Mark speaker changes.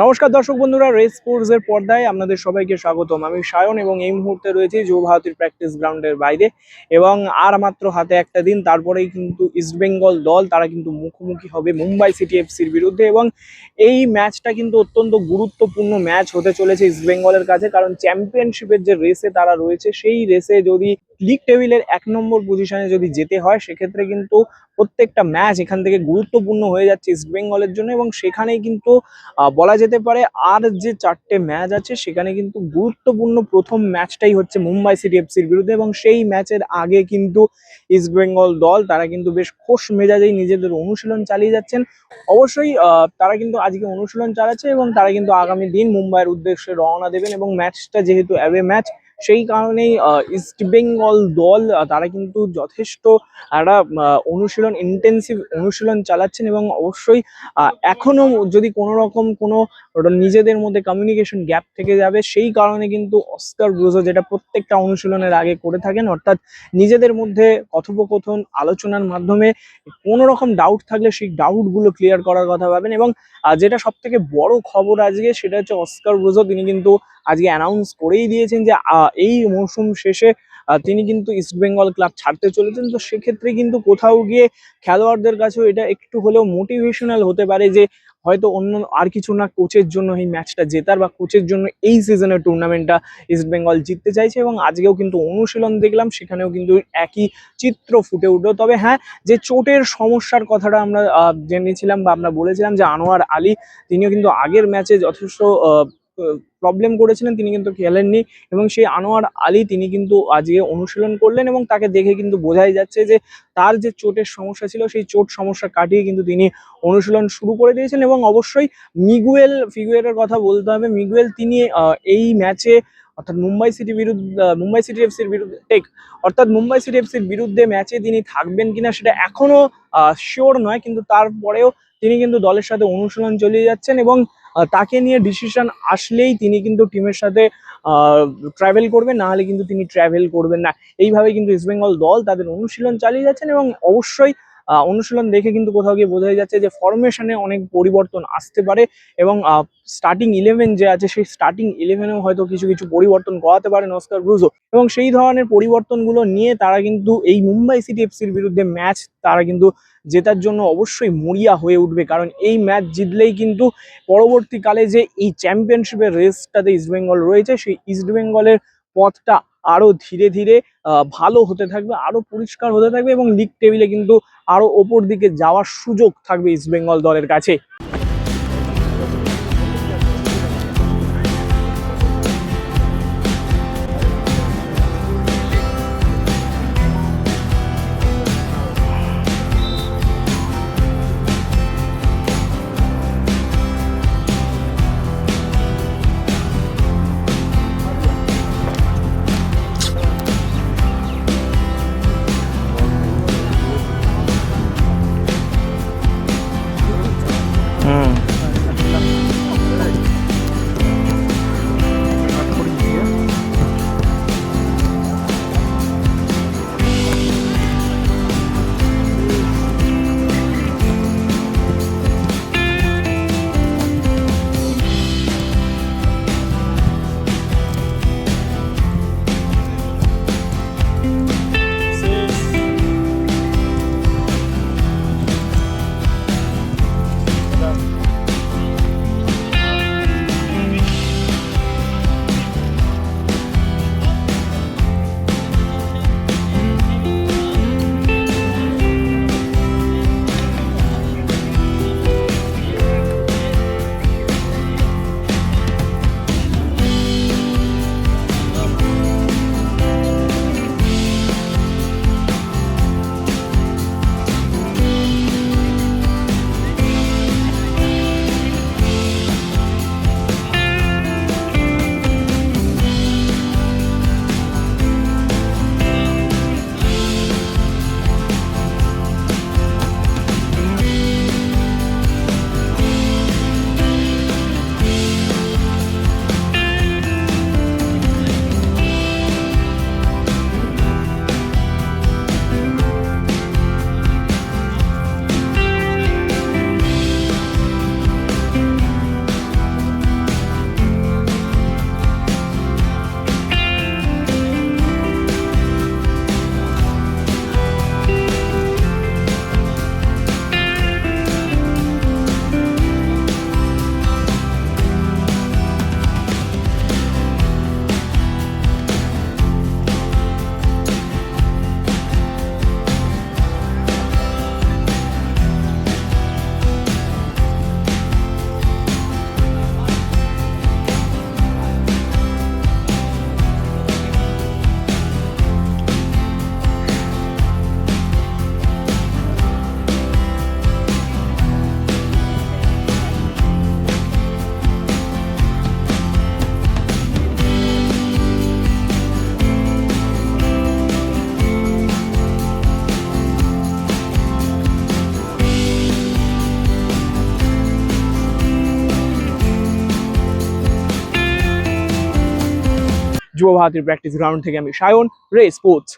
Speaker 1: নমস্কার দর্শক বন্ধুরা, রেস স্পোর্টস এর পর্দায় আপনাদের সবাইকে স্বাগতম। আমি সায়ন এবং এই মুহূর্তে রয়েছি যুব ভারতীর প্র্যাকটিস গ্রাউন্ডের বাইরে এবং আর মাত্র হাতে একটা দিন, তারপরেই কিন্তু ইস্টবেঙ্গল দল তারা কিন্তু মুখোমুখি হবে মুম্বাই সিটি এফসির বিরুদ্ধে এবং এই ম্যাচটা কিন্তু অত্যন্ত গুরুত্বপূর্ণ ম্যাচ হতে চলেছে ইস্টবেঙ্গলের কাছে। কারণ চ্যাম্পিয়নশিপের যে রেসে তারা রয়েছে, সেই রেসে যদি লিগ টেবিলের 1 নম্বর পজিশনে যদি যেতে হয়, সেক্ষেত্রে কিন্তু প্রত্যেকটা ম্যাচ এখান থেকে গুরুত্বপূর্ণ হয়ে যাচ্ছে ইস্টবেঙ্গলের জন্য। এবং সেখানেই কিন্তু বলা যেতে পারে আর যে 4টে ম্যাচ আছে সেখানে কিন্তু গুরুত্বপূর্ণ প্রথম ম্যাচটাই হচ্ছে মুম্বাই সিটি এফসির বিরুদ্ধে। এবং সেই ম্যাচের আগে কিন্তু ইস্টবেঙ্গল দল তারা কিন্তু বেশ খোশ মেজাজেই নিজেদের অনুশীলন চালিয়ে যাচ্ছেন। অবশ্যই তারা কিন্তু আজকে অনুশীলন চালাচ্ছে এবং তারা কিন্তু আগামী দিন মুম্বাইয়ের উদ্দেশ্যে রওনা দেবেন। এবং ম্যাচটা যেহেতু অ্যাওয়ে ম্যাচ, সেই কারণেই ইস্টবেঙ্গল দল তারা কিন্তু যথেষ্ট একটা অনুশীলন ইন্টেন্সিভ অনুশীলন চালাচ্ছেন। এবং অবশ্যই এখনো যদি কোনো রকম কোনো নিজেদের মধ্যে কমিউনিকেশন গ্যাপ থেকে যাবে, সেই কারণে কিন্তু অস্কার ব্রুজো যেটা প্রত্যেকটা অনুশীলনের আগে করে থাকেন, অর্থাৎ নিজেদের মধ্যে কথোপকথন আলোচনার মাধ্যমে কোনো রকম ডাউট থাকলে সেই ডাউটগুলো ক্লিয়ার করার কথা ভাবেন। এবং যেটা সব থেকে বড় খবর আজকে, সেটা হচ্ছে অস্কার ব্রুজো তিনি কিন্তু আজকে অ্যানাউন্স করেই দিয়েছেন যে এই মৌসুম শেষে তিনি কিন্তু ইস্টবেঙ্গল ক্লাব ছাড়তে চলেছেন। তো সেক্ষেত্রে কিন্তু কোথাও গিয়ে খেলোয়াড়দের কাছেও এটা একটু হলেও মোটিভেশনাল হতে পারে যে হয়তো অন্য আর কিছু না, কোচের জন্য এই ম্যাচটা জেতার বা কোচের জন্য এই সিজনের টুর্নামেন্টটা ইস্টবেঙ্গল জিততে চাইছে। এবং আজকেও কিন্তু অনুশীলন দেখলাম, সেখানেও কিন্তু একই চিত্র ফুটে উঠলো। তবে হ্যাঁ, যে চোটের সমস্যার কথাটা আমরা জেনেছিলাম বা আমরা বলেছিলাম যে আনোয়ার আলী তিনিও কিন্তু আগের ম্যাচে যথেষ্ট প্রবলেম করেছিলেন, তিনি কিন্তু খেলেননি। এবং সেই আনোয়ার আলী তিনি কিন্তু আজকে অনুশীলন করলেন এবং তাকে দেখে কিন্তু বোঝাই যাচ্ছে যে তার যে চোটের সমস্যা ছিল, সেই চোট সমস্যা কাটিয়ে কিন্তু তিনি অনুশীলন শুরু করে দিয়েছেন। এবং অবশ্যই মিগুয়েল ফিগুয়েরের কথা বলতে হবে। মিগুয়েল তিনি এই ম্যাচে অর্থাৎ মুম্বাই সিটি এফসির বিরুদ্ধে মুম্বাই সিটি এফসির বিরুদ্ধে ম্যাচে তিনি থাকবেন কিনা সেটা এখনো শিওর নয়, কিন্তু তারপরেও তিনি কিন্তু দলের সাথে অনুশীলন চালিয়ে যাচ্ছেন। এবং তাকে নিয়ে ডিসিশন আসলেই তিনি কিন্তু টিমের সাথে ট্রাভেল করবেন, না হলে কিন্তু তিনি ট্রাভেল করবেন না। এইভাবে কিন্তু ইস্টবেঙ্গল দল তাদের অনুশীলন চালিয়ে যাচ্ছেন। এবং অবশ্যই অনুশীলন দেখে কিন্তু কোথাও গিয়ে বোঝা যাচ্ছে যে ফরমেশনে অনেক পরিবর্তন আসতে পারে। এবং স্টার্টিং 11 যে আছে, সেই স্টার্টিং 11-এও হয়তো কিছু কিছু পরিবর্তন করাতে পারেন অস্কার ব্রুজো। এবং সেই ধরনের পরিবর্তনগুলো নিয়ে তারা কিন্তু এই মুম্বাই সিটি এফসির বিরুদ্ধে ম্যাচ তারা কিন্তু জেতার জন্য অবশ্যই মরিয়া হয়ে উঠবে। কারণ এই ম্যাচ জিতলেই কিন্তু পরবর্তীকালে যে এই চ্যাম্পিয়নশিপের রেসটাতে ইস্টবেঙ্গল রয়েছে, সেই ইস্টবেঙ্গলের পথটা আরো ধীরে ধীরে ভালো হতে থাকবে, আরো পরিষ্কার হতে থাকবে এবং লিগ টেবিলে কিন্তু আরো ওপর দিকে যাওয়ার সুযোগ থাকবে ইস্টবেঙ্গল দলের কাছে। যুব ভারতীর প্র্যাকটিস গ্রাউন্ড থেকে আমি সায়ন, রে স্পোর্টস।